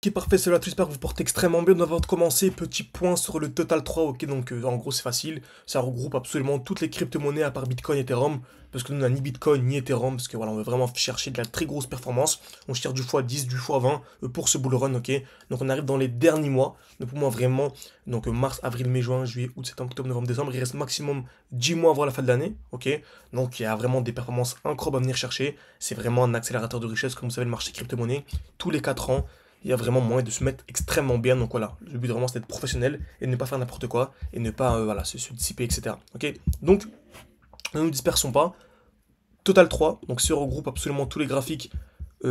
Ok, parfait, cela, j'espère que vous portez extrêmement bien. Avant de commencer, petit point sur le Total 3, ok, donc en gros c'est facile, ça regroupe absolument toutes les crypto-monnaies à part Bitcoin et Ethereum, parce que nous on n'a ni Bitcoin ni Ethereum, parce que voilà, on veut vraiment chercher de la très grosse performance, on cherche du x10, du x20 pour ce bull run, ok, donc on arrive dans les derniers mois, donc pour moi vraiment, donc mars, avril, mai, juin, juillet, août, septembre, octobre, novembre, décembre, il reste maximum 10 mois avant la fin de l'année, ok, donc il y a vraiment des performances incroyables à venir chercher, c'est vraiment un accélérateur de richesse, comme vous savez, le marché crypto-monnaie, tous les 4 ans, il y a vraiment moyen de se mettre extrêmement bien. Donc voilà, le but vraiment c'est d'être professionnel et de ne pas faire n'importe quoi et ne pas voilà, se dissiper, etc. Ok. Donc, ne nous dispersons pas. Total 3, donc ce regroupe absolument tous les graphiques,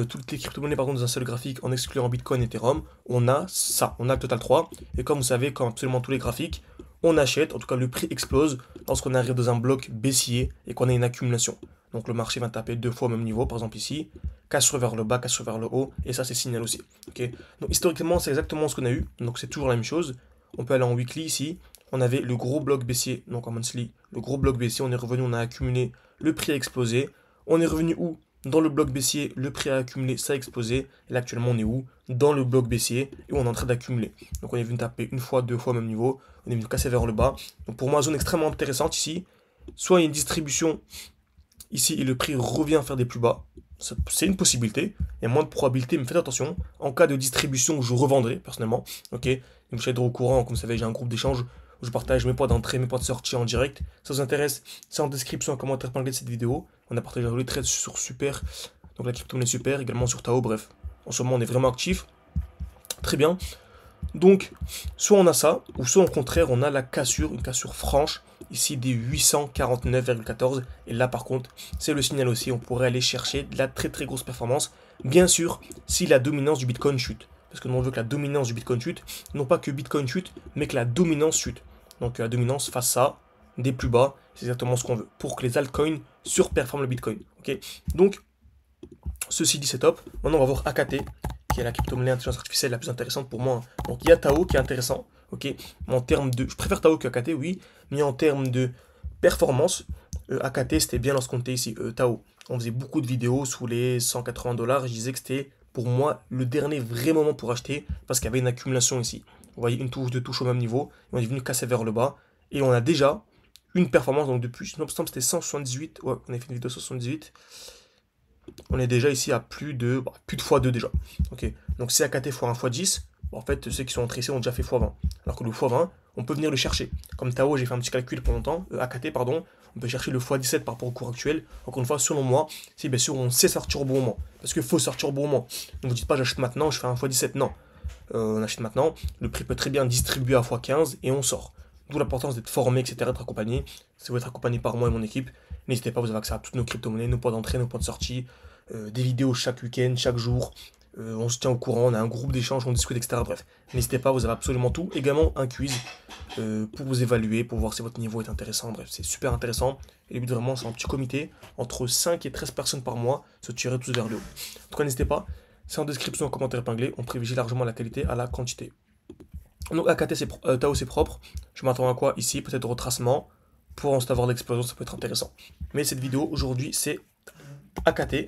toutes les crypto-monnaies pardon, dans un seul graphique en excluant Bitcoin et Ethereum. On a ça, on a le Total 3. Et comme vous savez, comme absolument tous les graphiques, on achète, en tout cas le prix explose lorsqu'on arrive dans un bloc baissier et qu'on a une accumulation. Donc le marché va taper deux fois au même niveau, par exemple ici, casse vers le bas, casse vers le haut, et ça c'est signal aussi. Ok. Donc historiquement c'est exactement ce qu'on a eu, donc c'est toujours la même chose. On peut aller en weekly ici, on avait le gros bloc baissier, donc en monthly, le gros bloc baissier, on est revenu, on a accumulé, le prix a explosé. On est revenu où? Dans le bloc baissier, le prix a accumulé, ça a explosé. Et là actuellement on est où? Dans le bloc baissier et on est en train d'accumuler. Donc on est venu taper une fois, deux fois au même niveau, on est venu casser vers le bas. Donc pour moi, zone extrêmement intéressante ici. Soit il y a une distribution ici et le prix revient faire des plus bas. C'est une possibilité. Il y a moins de probabilité, mais faites attention. En cas de distribution, je revendrai personnellement. Ok. Donc vous êtes au courant, comme vous savez, j'ai un groupe d'échange où je partage mes points d'entrée, mes points de sortie en direct. Ça vous intéresse, c'est en description, en commentaire épinglé de cette vidéo. On a partagé les trades sur Super, donc la crypto-monnaie Super, également sur Tao, bref. En ce moment, on est vraiment actif. Très bien. Donc, soit on a ça, ou soit au contraire, on a la cassure, une cassure franche, ici des 849,14. Et là, par contre, c'est le signal aussi, on pourrait aller chercher de la très très grosse performance. Bien sûr, si la dominance du Bitcoin chute. Parce que nous, on veut que la dominance du Bitcoin chute, non pas que Bitcoin chute, mais que la dominance chute. Donc la dominance fasse ça, des plus bas, c'est exactement ce qu'on veut, pour que les altcoins surperforment le Bitcoin. Ok. Donc, ceci dit, c'est top. Maintenant, on va voir AKT, qui est la crypto-monnaie intelligence artificielle la plus intéressante pour moi. Donc il y a Tao qui est intéressant, ok. Mais en termes de, je préfère Tao que AKT, oui, mais en termes de performance, AKT c'était bien lorsqu'on était ici. Tao, on faisait beaucoup de vidéos sous les 180 dollars. Je disais que c'était pour moi le dernier vrai moment pour acheter parce qu'il y avait une accumulation ici. Vous voyez une touche, deux touches au même niveau, et on est venu casser vers le bas et on a déjà une performance. Donc depuis, non, c'était 178, ouais, on a fait une vidéo 178. On est déjà ici à plus de x2 déjà. Ok. Donc si AKT x1 x10, en fait ceux qui sont entrés ici ont déjà fait x20. Alors que le x20, on peut venir le chercher. Comme Tao, j'ai fait un petit calcul pour longtemps, AKT pardon, on peut chercher le x17 par rapport au cours actuel. Encore une fois, selon moi, si bien sûr on sait sortir au bon moment. Parce qu'il faut sortir au bon moment. Donc vous dites pas j'achète maintenant, je fais un x17, non. On achète maintenant, le prix peut très bien distribuer à x15 et on sort. D'où l'importance d'être formé, etc., d'être accompagné. Si vous êtes accompagné par moi et mon équipe, n'hésitez pas, vous avez accès à toutes nos crypto-monnaies, nos points d'entrée, nos points de sortie, des vidéos chaque week-end, chaque jour. On se tient au courant, on a un groupe d'échange, on discute, etc. Bref, n'hésitez pas, vous avez absolument tout. Également un quiz pour vous évaluer, pour voir si votre niveau est intéressant. Bref, c'est super intéressant. Et le but vraiment, c'est un petit comité, entre 5 et 13 personnes par mois, se tirer tous vers le haut. En tout cas, n'hésitez pas, c'est en description, en commentaire épinglé. On privilégie largement la qualité à la quantité. Donc AKT, Tao c'est propre. Je m'attends à quoi ici? Peut-être retracement. Pour ensuite avoir l'explosion, ça peut être intéressant. Mais cette vidéo aujourd'hui, c'est AKT.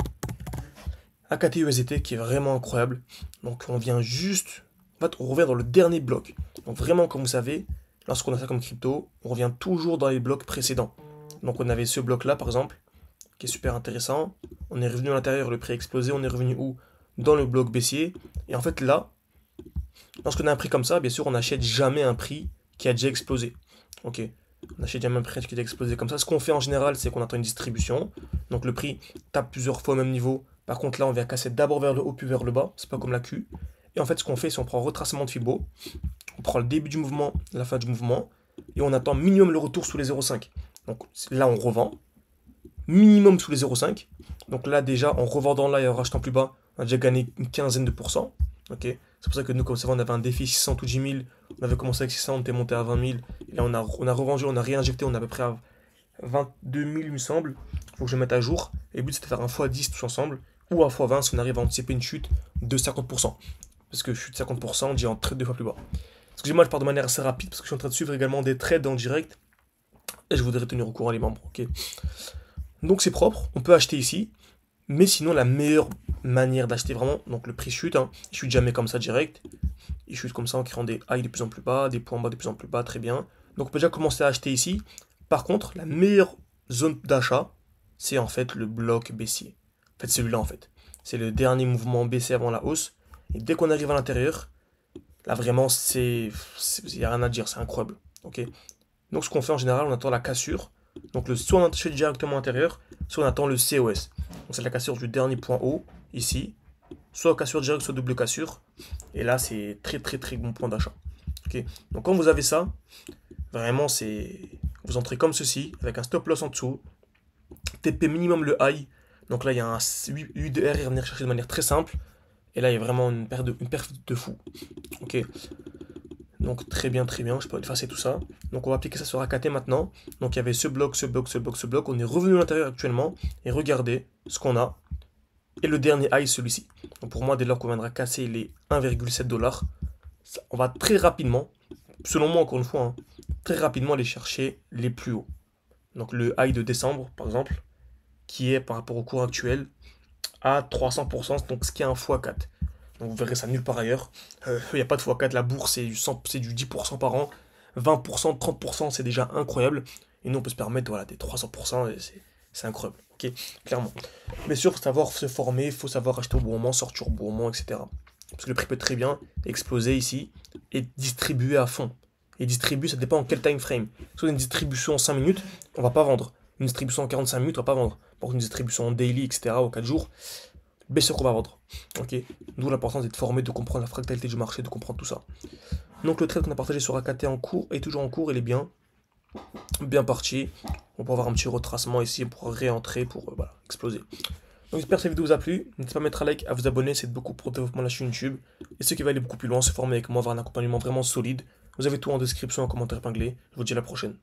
AKT USDT qui est vraiment incroyable. Donc on vient juste. En fait, on revient dans le dernier bloc. Donc vraiment, comme vous savez, lorsqu'on a ça comme crypto, on revient toujours dans les blocs précédents. Donc on avait ce bloc-là, par exemple, qui est super intéressant. On est revenu à l'intérieur, le prix a explosé. On est revenu où? Dans le bloc baissier. Et en fait, là, lorsqu'on a un prix comme ça, bien sûr, on n'achète jamais un prix qui a déjà explosé. Ok. On achète jamais un prix qui a déjà explosé comme ça. Ce qu'on fait en général, c'est qu'on attend une distribution. Donc le prix tape plusieurs fois au même niveau. Par contre, là, on vient casser d'abord vers le haut, puis vers le bas. C'est pas comme la Q. Et en fait, ce qu'on fait, c'est on prend un retracement de Fibo. On prend le début du mouvement, la fin du mouvement. Et on attend minimum le retour sous les 0,5. Donc là, on revend. Minimum sous les 0,5. Donc là, déjà, en revendant là et en rachetant plus bas, on a déjà gagné une quinzaine de pourcents. Ok. C'est pour ça que nous, comme ça, on avait un défi 600 ou 10 000. On avait commencé avec 600, on était monté à 20 000. Et là, on a revendu, on a réinjecté, on est à peu près à 22 000, il me semble. Il faut que je mette à jour. Et le but, c'est de faire un x10 tous ensemble. Ou un x20 si on arrive à anticiper une chute de 50%. Parce que chute de 50%, on dit en trade deux fois plus bas. Excusez-moi, je pars de manière assez rapide parce que je suis en train de suivre également des trades en direct. Et je voudrais tenir au courant les membres. Ok. Donc c'est propre, on peut acheter ici. Mais sinon, la meilleure manière d'acheter vraiment, donc le prix chute, hein, il chute jamais comme ça direct. Il chute comme ça en créant des highs de plus en plus bas, des points bas de plus en plus bas, très bien. Donc on peut déjà commencer à acheter ici. Par contre, la meilleure zone d'achat, c'est en fait le bloc baissier. En fait, celui-là en fait. C'est le dernier mouvement baissier avant la hausse. Et dès qu'on arrive à l'intérieur, là vraiment, il n'y a rien à dire, c'est incroyable. Ok. Donc ce qu'on fait en général, on attend la cassure. Donc soit on achète directement à l'intérieur, soit on attend le COS. Donc c'est la cassure du dernier point haut, ici. Soit cassure directe, soit double cassure. Et là, c'est très très très bon point d'achat. Ok. Donc quand vous avez ça, vraiment c'est... Vous entrez comme ceci, avec un stop loss en dessous. TP minimum le high. Donc là, il y a un 8 de R à venir chercher de manière très simple. Et là, il y a vraiment une perte de fou. Ok. Donc très bien, très bien. Je peux effacer tout ça. Donc on va appliquer ça sur AKT maintenant. Donc il y avait ce bloc, ce bloc, ce bloc, ce bloc. On est revenu à l'intérieur actuellement. Et regardez ce qu'on a. Et le dernier high, celui-ci. Donc pour moi, dès lors qu'on viendra casser les 1,7 $, on va très rapidement, selon moi encore une fois, hein, très rapidement aller chercher les plus hauts. Donc le high de décembre, par exemple, qui est par rapport au cours actuel à 300%, donc ce qui est un x4. Donc vous verrez ça nulle part ailleurs. Il n'y a pas de x4, la bourse c'est du 10% par an. 20%, 30%, c'est déjà incroyable. Et nous on peut se permettre voilà, des 300%, et c'est incroyable. Ok, clairement. Bien sûr, il faut savoir se former, il faut savoir acheter au bon moment, sortir au bon moment, etc. Parce que le prix peut très bien exploser ici et distribuer à fond. Et distribuer, ça dépend en quel time frame. Soit une distribution en 5 minutes, on va pas vendre. Une distribution en 45 minutes, on va pas vendre. Par contre, une distribution en daily, etc., au 4 jours, bien sûr qu'on va vendre. Ok. D'où l'importance d'être formé, de comprendre la fractalité du marché, de comprendre tout ça. Donc le trade qu'on a partagé sur AKT en cours est toujours en cours, il est bien parti. On pourra avoir un petit retracement ici, on pourra réentrer pour voilà, exploser. Donc j'espère que cette vidéo vous a plu. N'hésitez pas à mettre un like, à vous abonner, c'est beaucoup pour le développement de la chaîne YouTube. Et ceux qui veulent aller beaucoup plus loin, se former avec moi, avoir un accompagnement vraiment solide. Vous avez tout en description, en commentaire épinglé. Je vous dis à la prochaine.